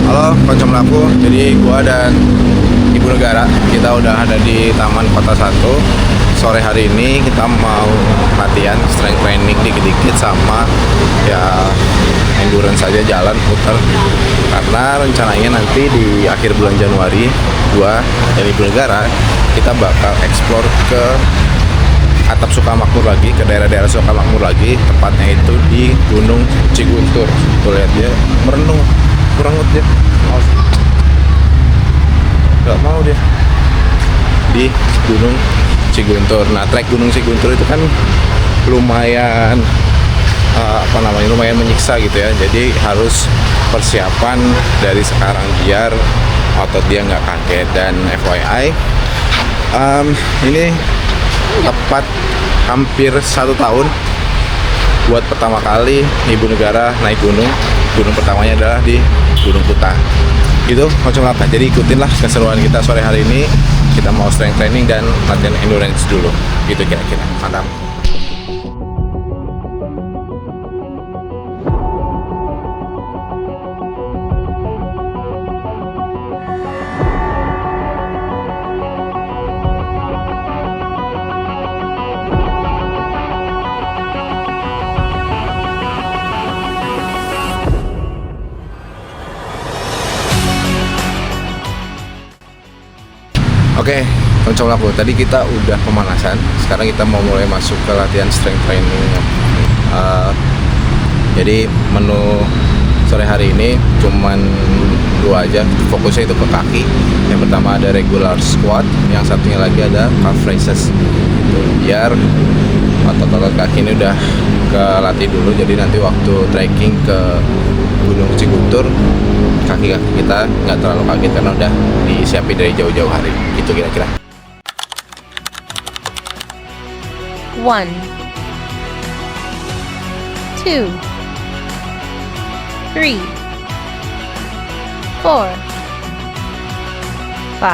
Halo Koncomlaku, jadi gua dan Ibu Negara kita udah ada di Taman Kota 1. Sore hari ini kita mau latihan strength training dikit-dikit sama ya endurance saja, jalan putar. Karena rencananya nanti di akhir bulan Januari gua dan Ibu Negara kita bakal explore ke atap Sukamakmur lagi, ke daerah-daerah Sukamakmur lagi, tepatnya itu di Gunung Ciguntur. Tuh lihat dia merenung, kurang mood dia, nggak mau dia di Gunung Ciguntur. Nah, trek Gunung Ciguntur itu kan lumayan lumayan menyiksa gitu ya. Jadi harus persiapan dari sekarang biar otot dia nggak kaget. Dan FYI, ini tepat hampir 1 tahun buat pertama kali Ibu Negara naik gunung. Gunung pertamanya adalah di Gunung Puntang. Gitu macam apa. Jadi ikutinlah keseruan kita sore hari ini. Kita mau strength training dan latihan endurance dulu. Gitu kira-kira. Mantap. Oke, Koncomlaku, tadi kita udah pemanasan. Sekarang kita mau mulai masuk ke latihan strength training. Jadi menu sore hari ini cuman 2 aja, fokusnya itu ke kaki. Yang pertama ada regular squat, yang satunya lagi ada calf raises. Biar otot-otot kaki ini udah kelatih dulu, jadi nanti waktu trekking ke Gunung Ciguntur kaki-kaki kita nggak terlalu kaget karena udah disiapin dari jauh-jauh hari. Gitu kira-kira. 1, 2, 3, 4, 5, 6, 7, 8, 1, 2, 3, 4, 5, 6, 7,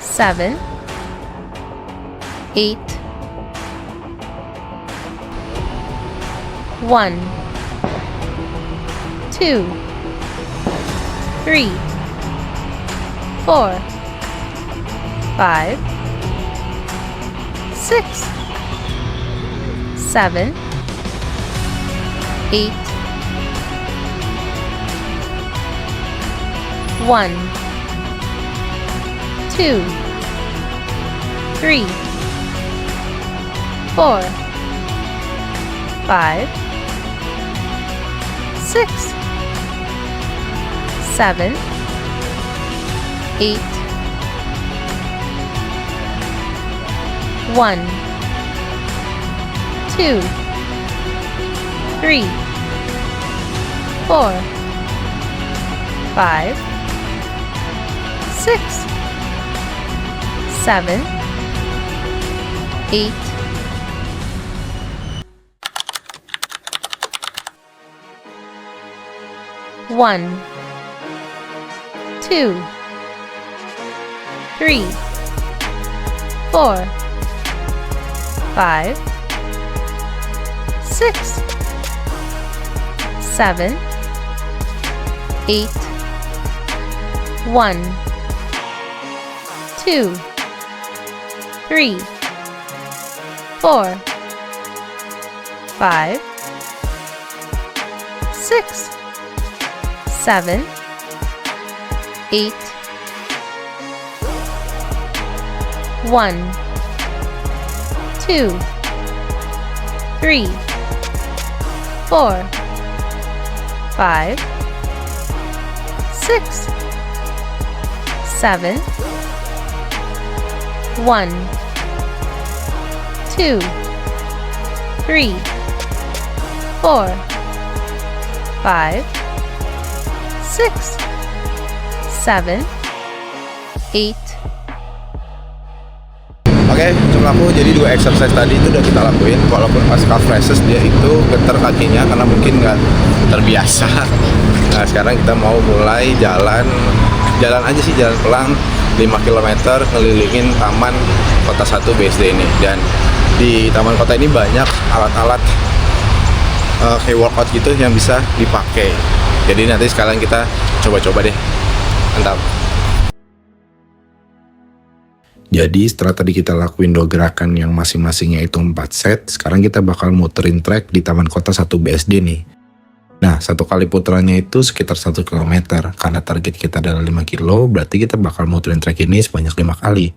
8, 1, 2, 3, 4, 5, 6, 7, 8, 1, 2, 3, 4, 5, 6, 7, 8. One, 2, 3, 4, 5, 6, 7, 8. 1, 2, 3, 4, 5, 6, 7, 8. 1, 2, 3, 4, 5, 6, 7, 1, 2, 3, 4, 5, 6, 7, 8. Oke, Koncomlaku, jadi 2 exercise tadi itu udah kita lakuin. Walaupun pas calf raises dia itu getar kakinya karena mungkin nggak terbiasa. Nah, sekarang kita mau mulai jalan aja sih, jalan pelan 5 km ngelilingin Taman Kota 1 BSD ini. Dan di Taman Kota ini banyak alat-alat kayak workout gitu yang bisa dipakai. Jadi nanti sekalian kita coba-coba deh. Mantap. Jadi setelah tadi kita lakuin 2 gerakan yang masing-masingnya itu 4 set, sekarang kita bakal muterin track di Taman Kota 1 BSD nih. Nah, 1 kali putarannya itu sekitar 1 km. Karena target kita adalah 5 kilo, berarti kita bakal muterin track ini sebanyak 5 kali.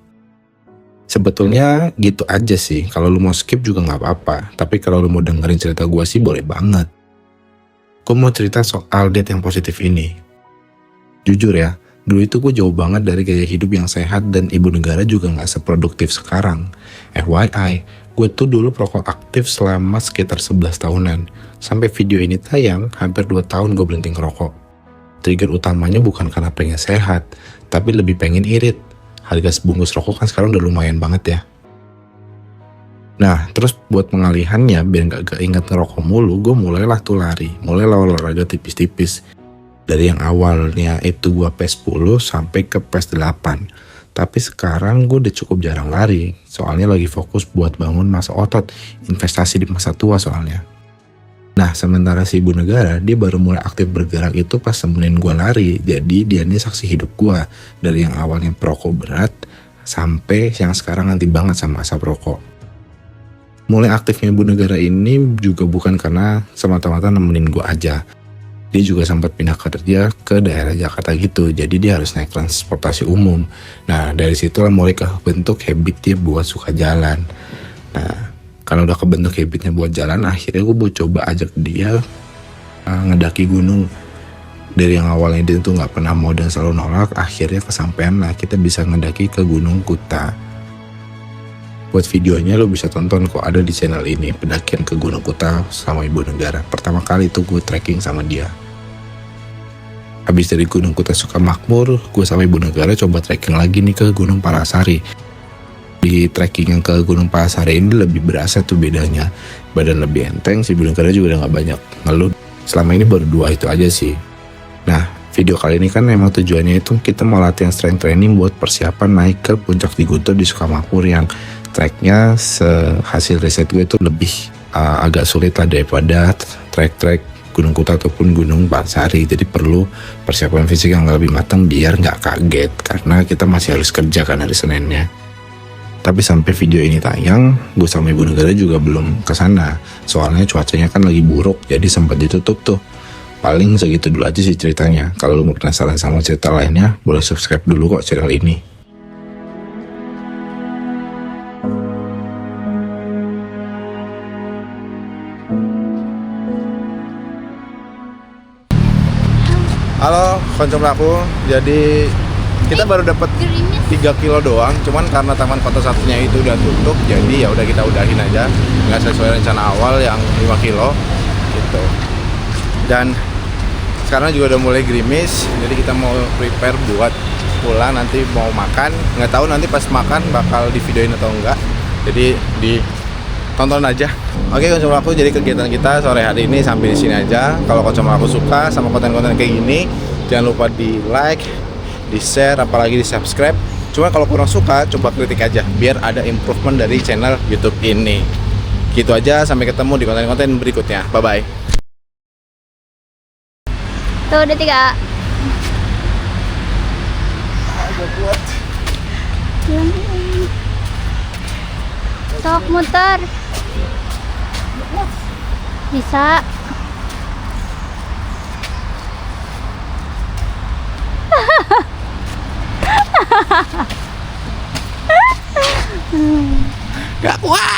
Sebetulnya gitu aja sih, kalau lu mau skip juga nggak apa-apa. Tapi kalau lu mau dengerin cerita gue sih boleh banget. Gue mau cerita soal diet yang positif ini. Jujur ya, dulu itu gue jauh banget dari gaya hidup yang sehat dan ibu negara juga gak seproduktif sekarang. FYI, gue tuh dulu perokok aktif selama sekitar 11 tahunan. Sampai video ini tayang, hampir 2 tahun gue berhenti ngerokok. Trigger utamanya bukan karena pengen sehat, tapi lebih pengen irit. Harga sebungkus rokok kan sekarang udah lumayan banget ya. Nah, terus buat pengalihannya, biar gak inget ngerokok mulu, gue mulailah tuh lari. Mulailah olahraga tipis-tipis. Dari yang awalnya itu gue PES 10 sampai ke PES 8. Tapi sekarang gue udah cukup jarang lari. Soalnya lagi fokus buat bangun massa otot. Investasi di masa tua soalnya. Nah, sementara si ibu negara, dia baru mulai aktif bergerak itu pas temenin gue lari. Jadi dia ini saksi hidup gue. Dari yang awalnya perokok berat, sampai yang sekarang anti banget sama asap rokok. Mulai aktifnya ibu negara ini juga bukan karena semata-mata nemenin gue aja. Dia juga sempat pindah kerja ke daerah Jakarta gitu, jadi dia harus naik transportasi umum. Nah, dari situlah mulai kebentuk habit dia buat suka jalan. Nah, karena udah kebentuk habitnya buat jalan, akhirnya gue mau coba ajak dia ngedaki gunung. Dari yang awalnya dia tuh nggak pernah mau dan selalu nolak, akhirnya kesampaian lah kita bisa ngedaki ke Gunung Kuta. Buat videonya lo bisa tonton kok, ada di channel ini, pendakian ke Gunung Kuta sama ibu negara. Pertama kali itu gue trekking sama dia. Habis dari Gunung Kuta Sukamakmur, gue sama ibu negara coba trekking lagi nih ke Gunung Parasari. Di trekking yang ke Gunung Parasari ini lebih berasa tuh bedanya. Badan lebih enteng, si ibu negara juga udah gak banyak ngeluh. Selama ini baru 2 itu aja sih. Nah, video kali ini kan memang tujuannya itu kita mau latihan strength training buat persiapan naik ke puncak di Guntur di Sukamakmur yang tracknya hasil riset gue itu lebih agak sulit lah daripada trek-trek Gunung Kuta ataupun Gunung Parasari. Jadi perlu persiapan fisik yang lebih matang biar nggak kaget karena kita masih harus kerja kan hari Seninnya. Tapi sampai video ini tayang, gue sama ibu negara juga belum kesana. Soalnya cuacanya kan lagi buruk, jadi sempat ditutup tuh. Paling segitu dulu aja sih ceritanya. Kalau lo mau penasaran sama cerita lainnya, boleh subscribe dulu kok channel ini. Halo, konco aku. Jadi kita baru dapat 3 kilo doang, cuman karena taman kota satunya itu udah tutup, jadi ya udah kita udahin aja. Nggak sesuai rencana awal yang 5 kilo gitu. Dan sekarang juga udah mulai gerimis, jadi kita mau prepare buat pulang, nanti mau makan. Nggak tahu nanti pas makan bakal di videoin atau enggak. Jadi tonton aja. Oke, konco aku, jadi kegiatan kita sore hari ini sampai di sini aja. Kalau konco aku suka sama konten-konten kayak gini, jangan lupa di like, di share, apalagi di subscribe. Cuma kalau kurang suka, coba kritik aja biar ada improvement dari channel YouTube ini. Gitu aja, sampai ketemu di konten-konten berikutnya. Bye bye. Tuh udah 3. Buat Sok muter. Bisa. gak kuat.